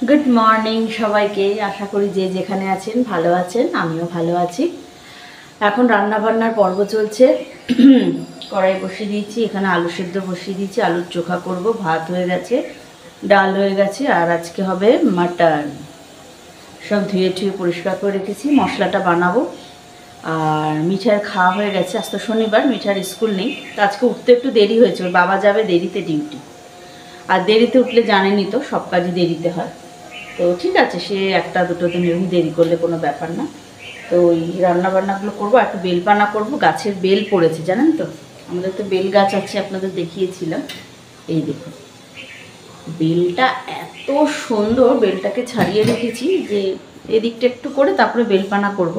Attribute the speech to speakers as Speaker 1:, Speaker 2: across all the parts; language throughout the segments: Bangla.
Speaker 1: গুড মর্নিং সবাইকে। আশা করি যে যেখানে আছেন ভালো আছেন, আমিও ভালো আছি। এখন রান্না বান্নার পর্ব চলছে। কড়াই বসিয়ে দিয়েছি, এখানে আলু সেদ্ধ বসিয়ে দিয়েছি, আলুর চোখা করব। ভাত হয়ে গেছে, ডাল হয়ে গেছে, আর আজকে হবে মাটন। সব ধুয়ে টুয়ে পরিষ্কার করে রেখেছি, মশলাটা বানাবো। আর মিঠার খাওয়া হয়ে গেছে। আজ তো শনিবার, মিঠার স্কুল নেই, তো আজকে উঠতে একটু দেরি হয়েছে। ওর বাবা যাবে দেরিতে ডিউটি, আর দেরিতে উঠলে জানেনই তো সব কাজই দেরিতে হয়। তো ঠিক আছে, সে একটা দুটো দিন এরকম দেরি করলে কোনো ব্যাপার না। তো ওই রান্নাবান্নাগুলো করবো, একটু বেলপানা করব। গাছের বেল পড়েছে জানেন তো, আমাদের তো বেল গাছ আছে, আপনাদের দেখিয়েছিলাম। এই দেখুন বেলটা এত সুন্দর, বেলটাকে ছাড়িয়ে রেখেছি যে এদিকটা একটু করে তারপরে বেলপানা করব।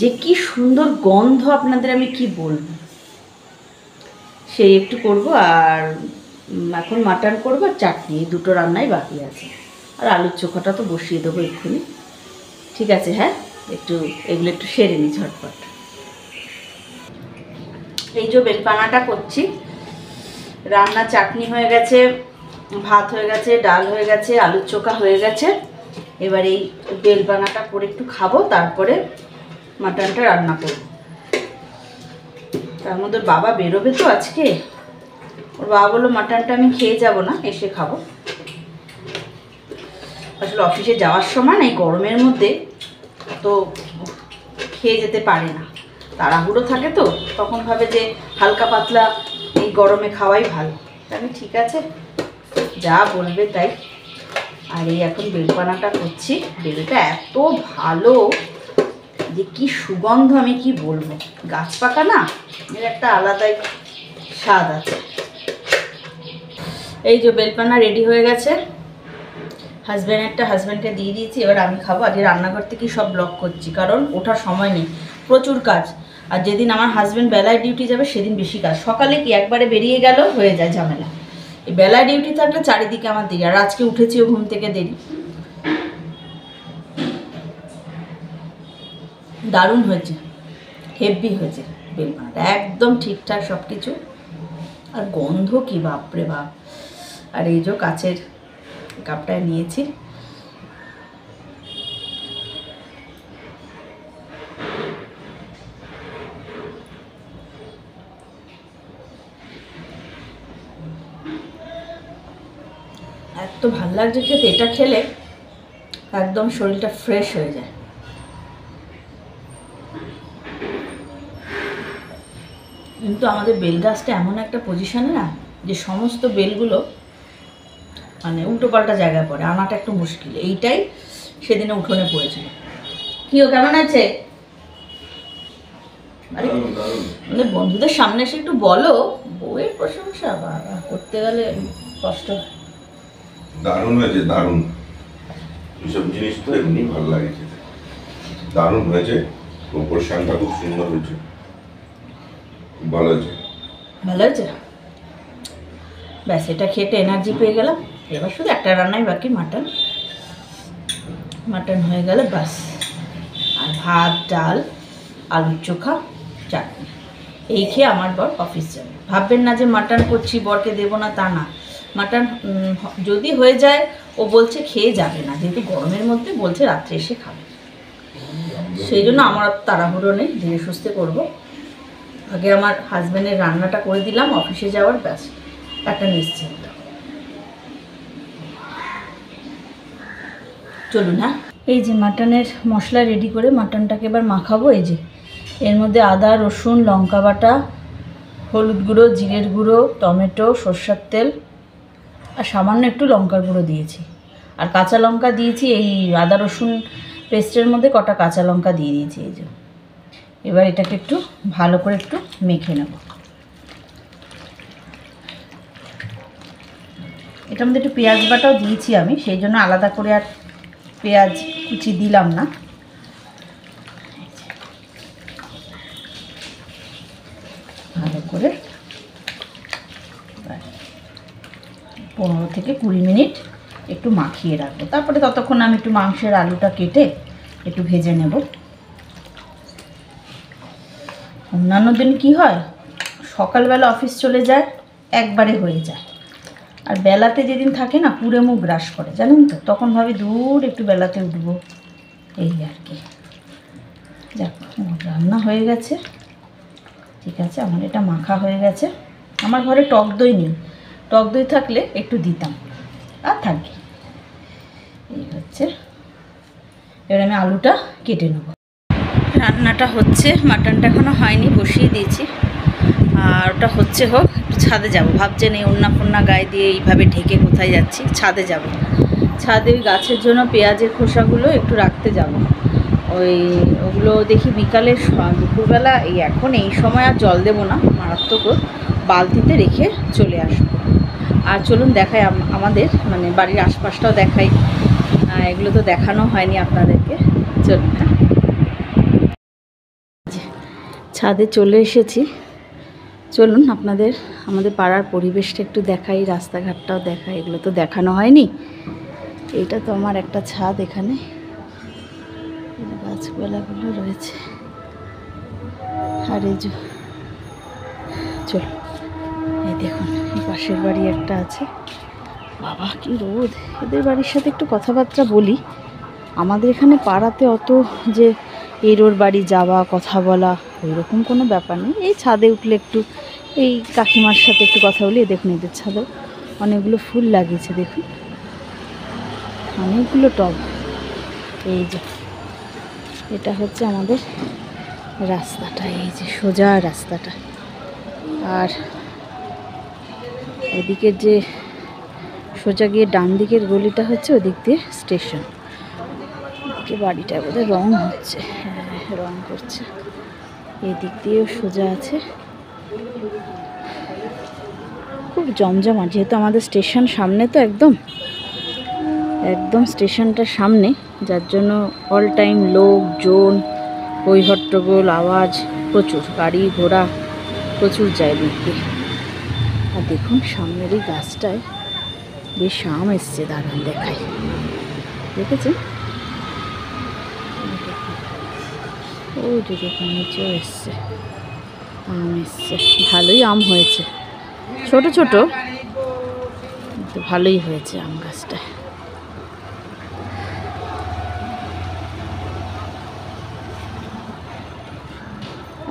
Speaker 1: যে কি সুন্দর গন্ধ আপনাদের আমি কি বলবো, সেই একটু করব। আর এখন মাটন করবো, চাটনি, এই দুটো রান্নাই বাকি আছে। আর আলুর চোখাটা তো বসিয়ে দেবো এক্ষুনি। ঠিক আছে, হ্যাঁ একটু এগুলো একটু সেরে নিই ঝটপট। এই যে বেলপানাটা করছি, রান্না চাটনি হয়ে গেছে, ভাত হয়ে গেছে, ডাল হয়ে গেছে, আলুর চোখা হয়ে গেছে। এবার এই বেলপানাটা করে একটু খাবো, তারপরে মাটনটা রান্না করবো। তার মধ্যে বাবা বেরোবে তো আজকে, ওর বাবা বললো মাটনটা আমি খেয়ে যাব না, এসে খাবো। আসলে অফিসে যাওয়ার সময় না এই গরমের মধ্যে তো খেয়ে যেতে পারে না, তাড়াহুড়ো থাকে, তো তখন ভাবে যে হালকা পাতলা এই গরমে খাওয়াই ভালো। আমি ঠিক আছে যা বলবে তাই। আর এই এখন বেলপানাটা করছি। বেলটা এত ভালো যে কি সুগন্ধ আমি কি বলবো, গাছ পাকা না, এর একটা আলাদাই স্বাদ আছে। এই যে বেলপানা রেডি হয়ে গেছে, হাজব্যান্ডকে দিয়ে দিয়েছি। এবার আমি খাবো। আজকে রান্নাঘর থেকে সব ব্লক করছি, কারণ ওঠার সময় নেই, প্রচুর কাজ। আর যেদিন আমার হাজব্যান্ড বেলায় ডিউটি যাবে সেদিন বেশি কাজ। সকালে কি একবারে বেরিয়ে গেল হয়ে যায় ঝামেলা, এই বেলায় ডিউটি থাকলে চারিদিকে আমার দেরি। আর আজকে উঠেছিও ঘুম থেকে দেরি। দারুণ হয়েছে, হেভি হয়েছে বেলপানাটা, একদম ঠিকঠাক সব কিছু। আর গন্ধ কি বাপরে বাপ। আর এই যে কাচের কাপটায় নিয়েছি, এত ভাল লাগছে খেতে। এটা খেলে একদম শরীরটা ফ্রেশ হয়ে যায়। কিন্তু আমাদের বেল গাছটা এমন একটা পজিশনে না, যে সমস্ত বেলগুলো মানে উল্টো পাল্টা জায়গায় পড়ে, আনাটা একটু মুশকিল। এইটাই সেদিনে উঠোনে পড়েছিল। কি ও কেমন আছে? আরে মানে বন্ধুদের সামনে এসে একটু বলো, বউয়ের প্রশংসা বাবা করতে গেলে কষ্ট।
Speaker 2: দারুণ হয়েছে, দারুণ। এইসব জিনিস তো এমনি ভালো লাগে খেতে। দারুণ হয়েছে, উপর শানটা খুব সুন্দর হয়েছে, খুব ভালো হয়েছে।
Speaker 1: ভালো হয়েছে, ব্যাস এটা খেতে এনার্জি পেয়ে গেলাম। এবার শুধু একটা রান্নাই বাকি, মাটন। মাটন হয়ে গেলে ব্যাস। আর ভাত, ডাল, আলুর চোখা, চাটনি, এই খেয়ে আমার বর অফিস যাবে। ভাববেন না যে মাটন করছি বরকে দেবো না, তা না। মাটন যদি হয়ে যায়, ও বলছে খেয়ে যাবে না, যেহেতু গরমের মধ্যে বলছে রাত্রে এসে খাবে। সেই জন্য আমার তাড়াহুড়ো নেই, ধীরে সুস্থে করবো। আগে আমার হাজব্যান্ডের রান্নাটা করে দিলাম, অফিসে যাওয়ার ব্যাস একটা নিশ্চিন্ত। চলুন, হ্যাঁ এই যে মাটনের মশলা রেডি করে মাটনটাকে এবার মাখাবো। এই যে এর মধ্যে আদা, রসুন, লঙ্কা বাটা, হলুদ গুঁড়ো, জিরের গুঁড়ো, টমেটো, সর্ষের তেল, আর সামান্য একটু লঙ্কার গুঁড়ো দিয়েছি। আর কাঁচা লঙ্কা দিয়েছি, এই আদা রসুন পেস্টের মধ্যে কটা কাঁচা লঙ্কা দিয়ে দিয়েছি। এই যে এবার এটাকে একটু ভালো করে একটু মেখে নেব। এটার মধ্যে একটু পেঁয়াজ বাটাও দিয়েছি আমি, সেই জন্য আলাদা করে আর পেঁয়াজ কুচি দিলাম না। ভালো করে 15 থেকে 20 মিনিট একটু মাখিয়ে রাখবো। তারপরে ততক্ষণ আমি একটু মাংসের আলুটা কেটে একটু ভেজে নেব। অন্যান্য দিন কি হয়, সকালবেলা অফিস চলে যায়, একবারে হয়ে যায়। আর বেলাতে যেদিন থাকে না পুরে মুখ গ্রাস করে, জানেন তো, তখন ভাবি দূর একটু বেলাতে উঠবো, এই আর কি। দেখো রান্না হয়ে গেছে, ঠিক আছে। আমার এটা মাখা হয়ে গেছে। আমার ঘরে টক দই নেই, টক দই থাকলে একটু দিতাম, আর থাকি। এই হচ্ছে, এবার আমি আলুটা কেটে নেব। রান্নাটা হচ্ছে, মাটনটা এখনও হয়নি, বসিয়ে দিয়েছি। আর ওটা হচ্ছে হোক, একটু ছাদে যাব ভাবছেন, এই ওন্না ফন্না গায়ে দিয়ে এইভাবে ঢেকে কোথায় যাচ্ছি, ছাদে যাব। ছাদে ওই গাছের জন্য পেঁয়াজের খোসাগুলো একটু রাখতে যাব। ওগুলো দেখি বিকালে দুপুরবেলা, এখন এই সময় আর জল দেবো না, মারাত্মক বালতিতে রেখে চলে আসবো। আর চলুন দেখাই আমাদের মানে বাড়ির আশপাশটাও দেখাই, এগুলো তো দেখানো হয়নি আপনাদেরকে। চলুন, হ্যাঁ, ছাদে চলে এসেছি। চলুন আমাদের পাড়ার পরিবেশটা একটু দেখাই, রাস্তাঘাটটাও দেখাই, এগুলো তো দেখানো হয়নি। এটা তো আমার একটা ছাদ, এখানে গাছপালাগুলো রয়েছে। আর এই যে চলুন, এই দেখুন, এই পাশের বাড়ি একটা আছে। বাবা কি রোদ! এদের বাড়ির সাথে একটু কথাবার্তা বলি। আমাদের এখানে পাড়াতে অত যে এর বাড়ি যাওয়া, কথা বলা, ওই রকম কোনো ব্যাপার নেই। এই ছাদে উঠলে একটু এই কাকিমার সাথে একটু কথা বলি। দেখুন এদের ছাদেও অনেকগুলো ফুল লাগিয়েছে, দেখুন অনেকগুলো টব। এই যে এটা হচ্ছে আমাদের রাস্তাটা, এই যে সোজা রাস্তাটা। আর ওদিকের যে সোজা গিয়ে ডান দিকের গলিটা হচ্ছে ওদিক দিয়ে স্টেশন। এদিকে বাড়িটা বোধহয় রং হচ্ছে, হ্যাঁ রং করছে। এদিক দিয়েও সোজা আছে, খুব জমজমাট। যেহেতু আমাদের স্টেশন সামনে, তো একদম স্টেশনটার সামনে, যার জন্য অল টাইম লোকজন, হই হট্টগোল, আওয়াজ প্রচুর, গাড়ি ঘোড়া প্রচুর যায় দিক দিয়ে। আর দেখুন সামনের এই গাছটায় বেশ আম এসছে, দারুণ দেখায়, দেখেছেন? ওই যে দেখুন নিচেও এসছে, আম এসছে, ভালোই আম হয়েছে, ছোট ছোট কিন্তু ভালোই হয়েছে আম গাছটা।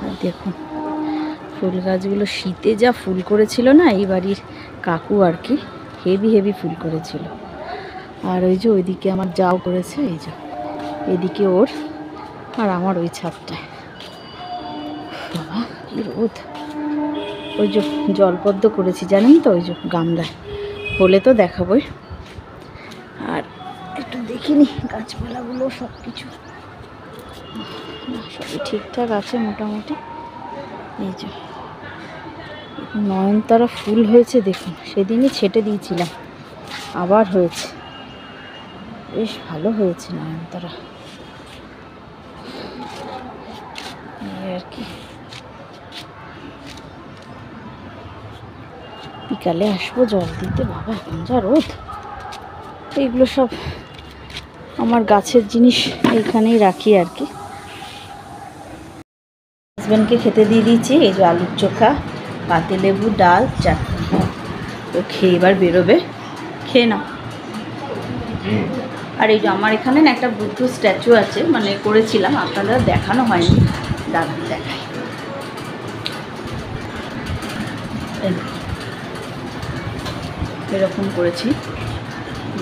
Speaker 1: আর দেখুন ফুল গাছগুলো শীতে যা ফুল করেছিল না, এই বাড়ির কাকু আর কি, হেভি ফুল করেছিল। আর ওই যে ওইদিকে আমার যাও করেছে, এই যে এদিকে ওর, আর আমার ওই ছাদটায়। বাবা কি রোদ! ওই যে জলপদ্ম করেছি, জানেন তো, ওই যে গামলায়, হলে তো দেখাবই। আর একটু দেখিনি গাছপালাগুলো, সব কিছু সবই ঠিকঠাক আছে মোটামুটি। এই যে নয়নতারা ফুল হয়েছে, দেখুন সেদিনই ছেটে দিয়েছিলাম, আবার হয়েছে, বেশ ভালো হয়েছে নয়নতারা। এই আর কি, বিকালে আসবো জল দিতে। বাবা এখন যা রোদ! এইগুলো সব আমার গাছের জিনিস এইখানেই রাখি আর কি। হাজব্যান্ডকে খেতে দিয়ে দিয়েছি, এই যে আলুর চোখা, পাতিলেবু, ডাল, চাটনি। তো খেয়ে এবার বেরোবে, খেয়ে নাও। আর এই যে আমার এখানে না একটা বুদ্ধ স্ট্যাচু আছে, মানে করেছিলাম, আপনাদের দেখানো হয়নি, দাঁড়ান দেখাই। এরকম করেছি,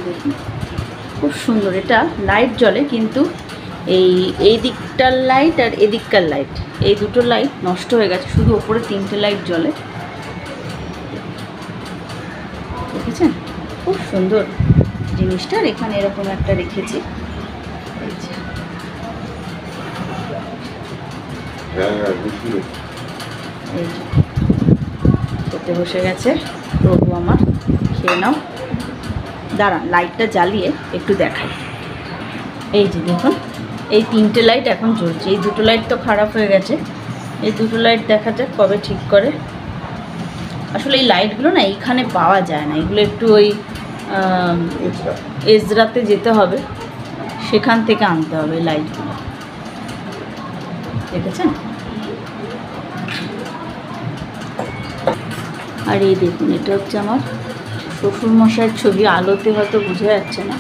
Speaker 1: দেখুন খুব সুন্দর। এটা লাইট জ্বলে, কিন্তু এই দিকটার লাইট আর এদিককার লাইট, এই দুটো লাইট নষ্ট হয়ে গেছে, শুধু ওপরে 3টে লাইট জ্বলে, দেখেছেন? খুব সুন্দর জিনিসটা। আর এখানে এরকম একটা রেখেছি, এই যে খেতে বসে গেছে প্রভু আমার, খেয়ে নাও। দাঁড়ান লাইটটা জ্বালিয়ে একটু দেখাই। এই যে দেখুন, এই 3টে লাইট এখন জ্বলছে, এই দুটো লাইট তো খারাপ হয়ে গেছে, এই দুটো লাইট দেখা যাক কবে ঠিক করে। আসলে এই লাইটগুলো না এইখানে পাওয়া যায় না, এগুলো একটু ওই এজরাতে যেতে হবে, সেখান থেকে আনতে হবে লাইটগুলো, দেখেছেন? আর এই দেখুন, এটা হচ্ছে আমার শ্বশুর মশাইয়ের ছবি, আলোতে হয়তো বোঝা যাচ্ছে না।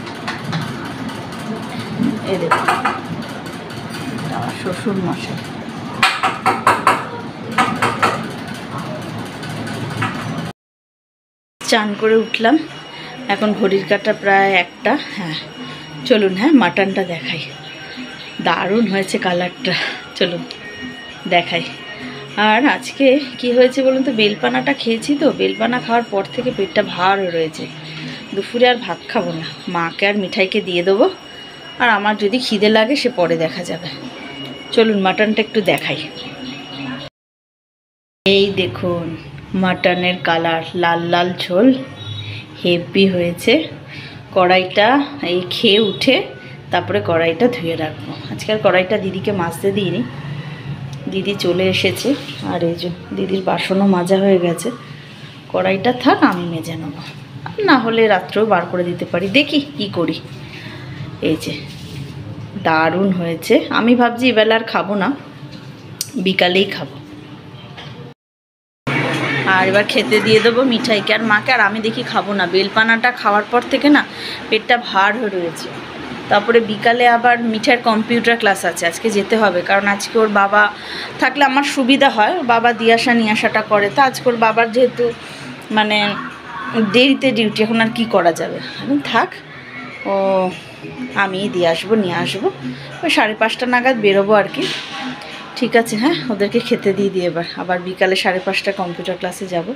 Speaker 1: এই দেখুন আমার শ্বশুর মশাই। চান করে উঠলাম, এখন ঘড়ির কাঁটা প্রায় 1টা। হ্যাঁ চলুন, হ্যাঁ মাটনটা দেখাই, দারুণ হয়েছে কালারটা, চলুন দেখাই। আর আজকে কি হয়েছে বলুন তো, বেলপানাটা খেয়েছি তো, বেলপানা খাওয়ার পর থেকে পেটটা ভার হয়ে রয়েছে। দুপুরে আর ভাত খাবো না, মাকে আর মিঠাইকে দিয়ে দেবো, আর আমার যদি খিদে লাগে সে পরে দেখা যাবে। চলুন মাটনটা একটু দেখাই। এই দেখুন মাটনের কালার, লাল লাল ঝোল, হেভি হয়েছে। কড়াইটা এই খেয়ে উঠে তারপরে কড়াইটা ধুয়ে রাখবো। আজকাল কড়াইটা দিদিকে মাজতে দিইনি, দিদি চলে এসেছে। আর এই যে দিদির বাসনও মাজা হয়ে গেছে, কড়াইটা থাক আমি মেজে নেবো, না হলে রাত্রেও বার করে দিতে পারি, দেখি কি করি। এই যে দারুণ হয়েছে। আমি ভাবছি এবেলা আর খাবো না, বিকালেই খাবো। আর এবার খেতে দিয়ে দেবো মিঠাইকে আর মাকে, আর আমি দেখি খাবো না। বেলপানাটা খাওয়ার পর থেকে না পেটটা ভার হয়ে রয়েছে। তারপরে বিকালে আবার মিঠাইয়ের কম্পিউটার ক্লাস আছে, আজকে যেতে হবে, কারণ আজকে ওর বাবা থাকলে আমার সুবিধা হয়, বাবা দিয়ে আসা নিয়ে আসাটা করে। তো আজকে ওর বাবার যেহেতু মানে দেরিতে ডিউটি, এখন আর কি করা যাবে, এখন থাক, ও আমি দিয়ে আসবো, নিয়ে আসবো। ওই 5:30 নাগাদ বেরোবো আর কি। ঠিক আছে, হ্যাঁ ওদেরকে খেতে দিয়ে দিয়ে আবার বিকালে 5:30 কম্পিউটার ক্লাসে যাব,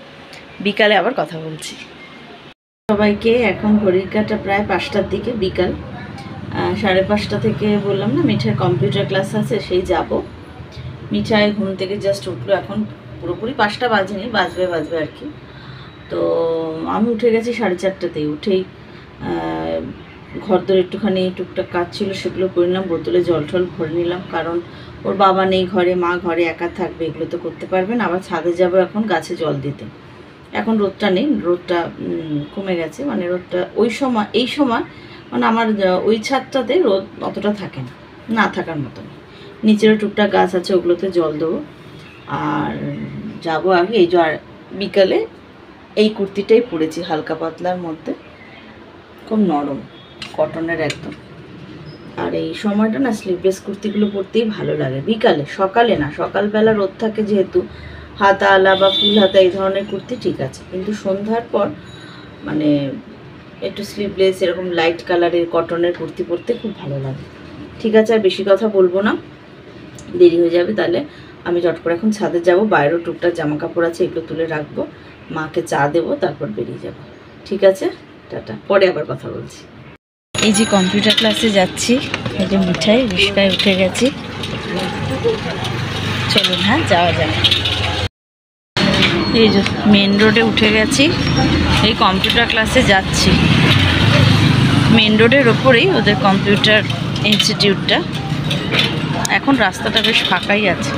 Speaker 1: বিকালে আবার কথা বলছি সবাইকে। এখন ঘড়ির কাঁটা প্রায় 5টার দিকে, বিকাল 5:30 থেকে বললাম না মিঠাইয়ের কম্পিউটার ক্লাস আছে, সেই যাব। মিঠাই ঘুম থেকে জাস্ট উঠলো, এখন পুরোপুরি 5টা বাজেনি, বাজবে আর কি। তো আমি উঠে গেছি 4:30তেই। উঠেই ঘর দর একটুখানি টুকটাক কাজ ছিল সেগুলো করে নিলাম, বোতলে জল টল ভরে নিলাম, কারণ ওর বাবা নেই ঘরে, মা ঘরে একা থাকবে, এগুলো তো করতে পারবে না। আবার ছাদে যাব এখন গাছে জল দিতে। এখন রোদটা নেই, রোদটা কমে গেছে, মানে রোদটা এই সময় মানে আমার ওই ছাদটাতে রোদ অতটা থাকে না, না থাকার মতন। নিচেরও টুকটাক গাছ আছে, ওগুলোতে জল দেবো। আর যাবো আগে। এই যে আর বিকালে এই কুর্তিটাই পরেছি, হালকা পাতলার মধ্যে, খুব নরম কটনের একদম। আর এই সময়টা না স্লিভলেস কুর্তিগুলো পরতেই ভালো লাগে বিকালে, সকালে না। সকালবেলা রোদ থাকে যেহেতু, হাতা আলা বা ফুল হাতা এই ধরনের কুর্তি ঠিক আছে, কিন্তু সন্ধ্যার পর মানে একটু স্লিভলেস এরকম লাইট কালারের কটনের কুর্তি পরতে খুব ভালো লাগে। ঠিক আছে, আর বেশি কথা বলবো না, দেরি হয়ে যাবে। তাহলে আমি চট করে এখন ছাদে যাব, বাইরেও টুকটাক জামা কাপড় আছে, এগুলো তুলে রাখবো, মাকে চা দেবো, তারপর বেরিয়ে যাব। ঠিক আছে, টাটা, পরে আবার কথা বলছি। এই যে কম্পিউটার ক্লাসে যাচ্ছি, এই যে মিঠাই রিস্কায় উঠে গেছি, চলুন হ্যাঁ যাওয়া যায়। এই যে মেন রোডে উঠে গেছি, এই কম্পিউটার ক্লাসে যাচ্ছি। মেন রোডের ওপরেই ওদের কম্পিউটার ইনস্টিটিউটটা। এখন রাস্তাটা বেশ ফাঁকাই আছে।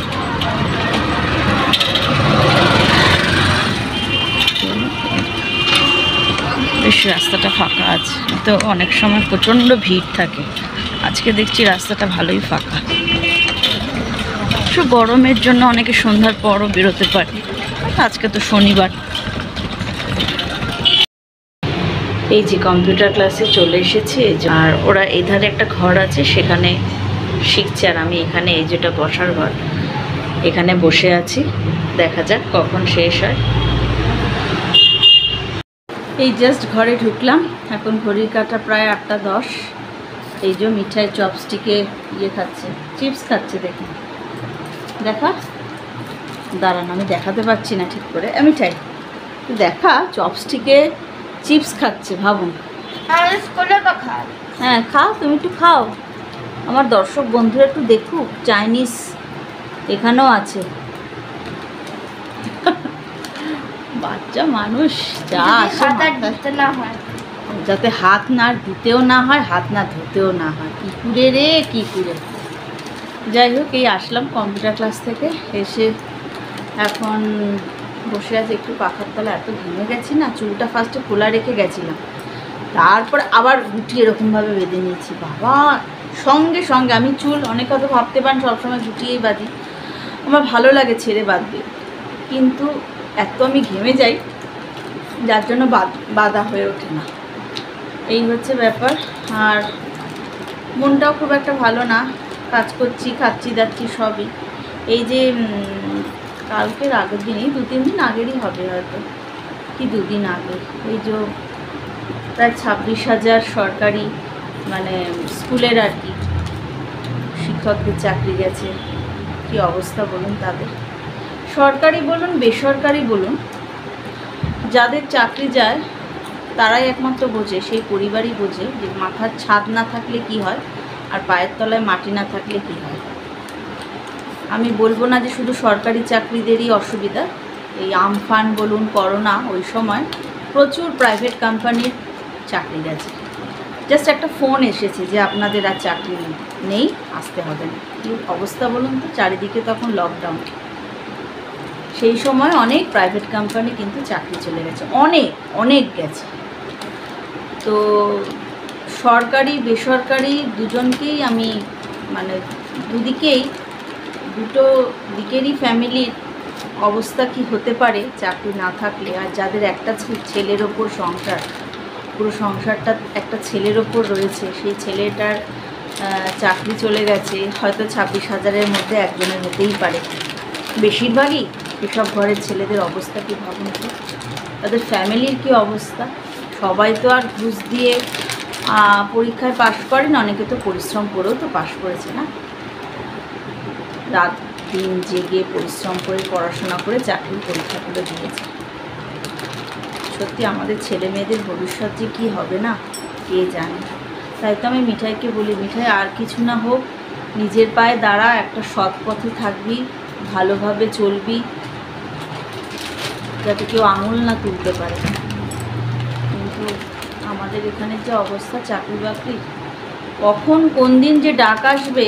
Speaker 1: বেশ রাস্তাটা ফাঁকা আছে, তো অনেক সময় প্রচণ্ড ভিড় থাকে, আজকে দেখছি রাস্তাটা ভালোই ফাঁকা। একটু গরমের জন্য অনেকে সন্ধ্যার পরও বেরোতে পারে, আজকে তো শনিবার। এই যে কম্পিউটার ক্লাসে চলে এসেছি, আর ওরা এধারে একটা ঘর আছে সেখানে শিখছে, আর আমি এখানে এই যেটা বসার ঘর, এখানে বসে আছি, দেখা যাক কখন শেষ হয়। এই জাস্ট ঘরে ঢুকলাম, এখন ঘড়ির কাঁটা প্রায় 8:10। এই যে মিঠাই চপস্টিকে খাচ্ছে, চিপস খাচ্ছে, দেখি দেখা, দাঁড়ান আমি দেখাতে পারছি না ঠিক করে। মিঠাই দেখা, চপস্টিকে চিপস খাচ্ছে, ভাবুন। হ্যাঁ খাও, তুমি একটু খাও, আমার দর্শক বন্ধুরা একটু দেখুক, চাইনিজ এখানেও আছে। বাচ্চা মানুষ যা আসে, যাতে হাত না দিতেও না হয়, হাত না ধুতেও না হয়, কি করে রে কি করে। যাই হোক, এই আসলাম কম্পিউটার ক্লাস থেকে, এসে এখন বসে আছে একটু পাখার তলা। এত ঘেমে গেছি না, চুলটা ফার্স্টে খোলা রেখে গেছিলাম, তারপর আবার গুটি এরকমভাবে বেঁধে নিয়েছি। বাবা, সঙ্গে সঙ্গে আমি চুল, অনেক হয়তো ভাবতে পারেন সবসময় গুটিয়েই বাঁধি, আমার ভালো লাগে ছেড়ে বাঁধবে, কিন্তু এত আমি ঘেমে যাই যার জন্য বাধা হয়ে ওঠে না। এই হচ্ছে ব্যাপার। আর মনটাও খুব একটা ভালো না, কাজ করছি, খাচ্ছি দাচ্ছি সবই। এই যে কালকের আগের দিনই, 2-3 দিন আগেরই হবে হয়তো, কি 2 দিন আগে, এই যে প্রায় 26,000 সরকারি মানে স্কুলের আর কি শিক্ষকদের চাকরি গেছে। কি অবস্থা বলুন তাদের, সরকারি বলুন বেসরকারি বলুন, যাদের চাকরি যায় তারাই একমাত্র বোঝে, সেই পরিবারই বোঝে যে মাথার ছাদ না থাকলে কি হয় আর পায়ের তলায় মাটি না থাকলে কি হয়। আমি বলবো না যে শুধু সরকারি চাকরিদেরই অসুবিধা, এই আমফান বলুন, করোনা, ওই সময় প্রচুর প্রাইভেট কোম্পানির চাকরি গেছে। জাস্ট একটা ফোন এসেছে যে আপনাদের আর চাকরি নেই, আসতে হবে না। কী অবস্থা বলুন তো, চারিদিকে তখন লকডাউন। সেই সময় অনেক প্রাইভেট কোম্পানি কিন্তু চাকরি চলে গেছে, অনেক অনেক গেছে। তো সরকারি বেসরকারি দুজনকেই আমি মানে দুটো দিকেরই ফ্যামিলির অবস্থা কি হতে পারে চাকরি না থাকলে। আর যাদের একটা ছেলের ওপর সংসার, পুরো সংসারটা একটা ছেলের ওপর রয়েছে, সেই ছেলেটার চাকরি চলে গেছে, হয়তো 26,000-এর মধ্যে একজনের হতেই পারে। বেশিরভাগই এসব ঘরের ছেলেদের অবস্থা কি ভাবুন তো, তাদের ফ্যামিলির কি অবস্থা। সবাই তো আর ঘুষ দিয়ে পরীক্ষায় পাশ করেন, অনেকে তো পরিশ্রম করেও তো পাশ করেছে না, রাত দিন জেগে পরিশ্রম করে পড়াশোনা করে চাকরির পরীক্ষাগুলো দিয়েছে। সত্যি আমাদের ছেলে মেয়েদের ভবিষ্যৎ যে কী হবে না কে জানে। তাই তো আমি মিঠাইকে বলি, মিঠাই আর কিছু না হোক, নিজের পায়ে দাঁড়া, একটা সৎ পথে থাকবি, ভালোভাবে চলবি, যাতে কেউ আঙুল না তুলতে পারে। কিন্তু আমাদের এখানে যে অবস্থা চাকরি বাকরি, কখন কোন দিন যে ডাক আসবে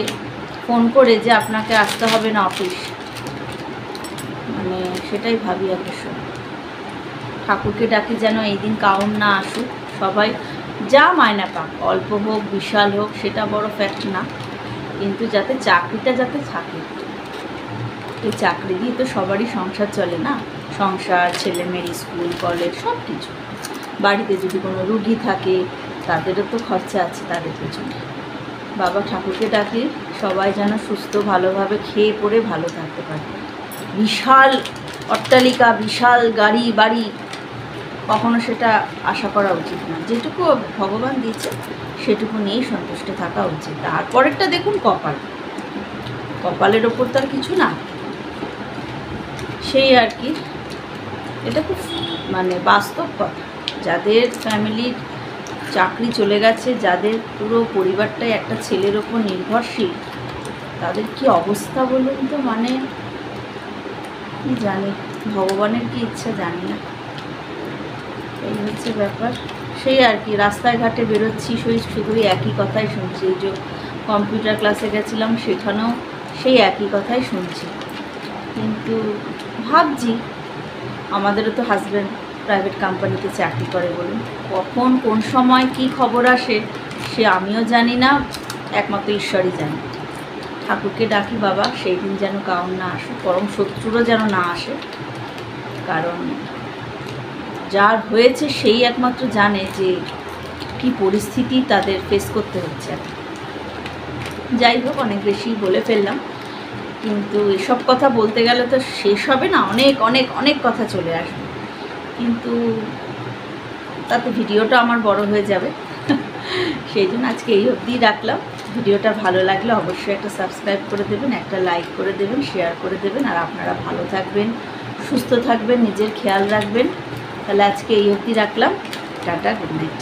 Speaker 1: ফোন করে যে আপনাকে আসতে হবে না অফিস, মানে সেটাই ভাবি এক সময়। ঠাকুরকে ডাকি যেন এই দিন কাউন না আসুক, সবাই যা মায়না পাক, অল্প হোক বিশাল হোক সেটা বড় ফ্যাক্ট না, কিন্তু যাতে চাকরিটা যাতে থাকে। এই চাকরি দিয়ে তো সবারই সংসার চলে না, সংসার, ছেলে মেয়ের স্কুল কলেজ সব কিছু। বাড়িতে যদি কোনো রুগী থাকে তাদেরও তো খরচা আছে তাদের পেছনে। বাবা ঠাকুরকে ডাকি সবাই যেন সুস্থ ভালোভাবে খেয়ে পড়ে ভালো থাকতে পারে। বিশাল অট্টালিকা, বিশাল গাড়ি বাড়ি, কখনো সেটা আশা করা উচিত না। যেটুকু ভগবান দিয়েছে সেটুকু নিয়েই সন্তুষ্ট থাকা উচিত। তারপরেরটা দেখুন কপাল, কপালের ওপর তো আর কিছু না, সেই আর কি। এটা খুব মানে বাস্তব কথা। যাদের ফ্যামিলির চাকরি চলে গেছে, যাদের পুরো পরিবারটাই একটা ছেলের ওপর নির্ভরশীল, তাদের কি অবস্থা বলুন তো, মানে কি জানি, ভগবানের কি ইচ্ছা জানি না। এই হচ্ছে ব্যাপার। সেই আর কি, রাস্তায় ঘাটে বেরোচ্ছি শুধুই একই কথাই শুনছি। এই যে কম্পিউটার ক্লাসে গেছিলাম সেখানেও সেই একই কথাই শুনছি। কিন্তু ভাবছি আমাদেরও তো হাজব্যান্ড প্রাইভেট কোম্পানিতে চাকরি করে, বলুন কখন কোন সময় কি খবর আসে সে আমিও জানি না, একমাত্র ঈশ্বরই জানে। ঠাকুরকে ডাকি বাবা সেই দিন যেন কাউন না আসে, পরম শত্রুরও যেন না আসে, কারণ যার হয়েছে সেই একমাত্র জানে যে কি পরিস্থিতি তাদের ফেস করতে হচ্ছে। যাই হোক, অনেক বেশি বলে ফেললাম, কিন্তু এসব কথা বলতে গেলে তো শেষ হবে না, অনেক অনেক অনেক কথা চলে আসবে, কিন্তু তাতে ভিডিওটা আমার বড় হয়ে যাবে। সেই জন্য আজকে এই অবধি রাখলাম। ভিডিওটা ভালো লাগলে অবশ্যই একটা সাবস্ক্রাইব করে দেবেন, একটা লাইক করে দেবেন, শেয়ার করে দেবেন। আর আপনারা ভালো থাকবেন, সুস্থ থাকবেন, নিজের খেয়াল রাখবেন। তাহলে আজকে এই অবধি রাখলাম। Tata, good night.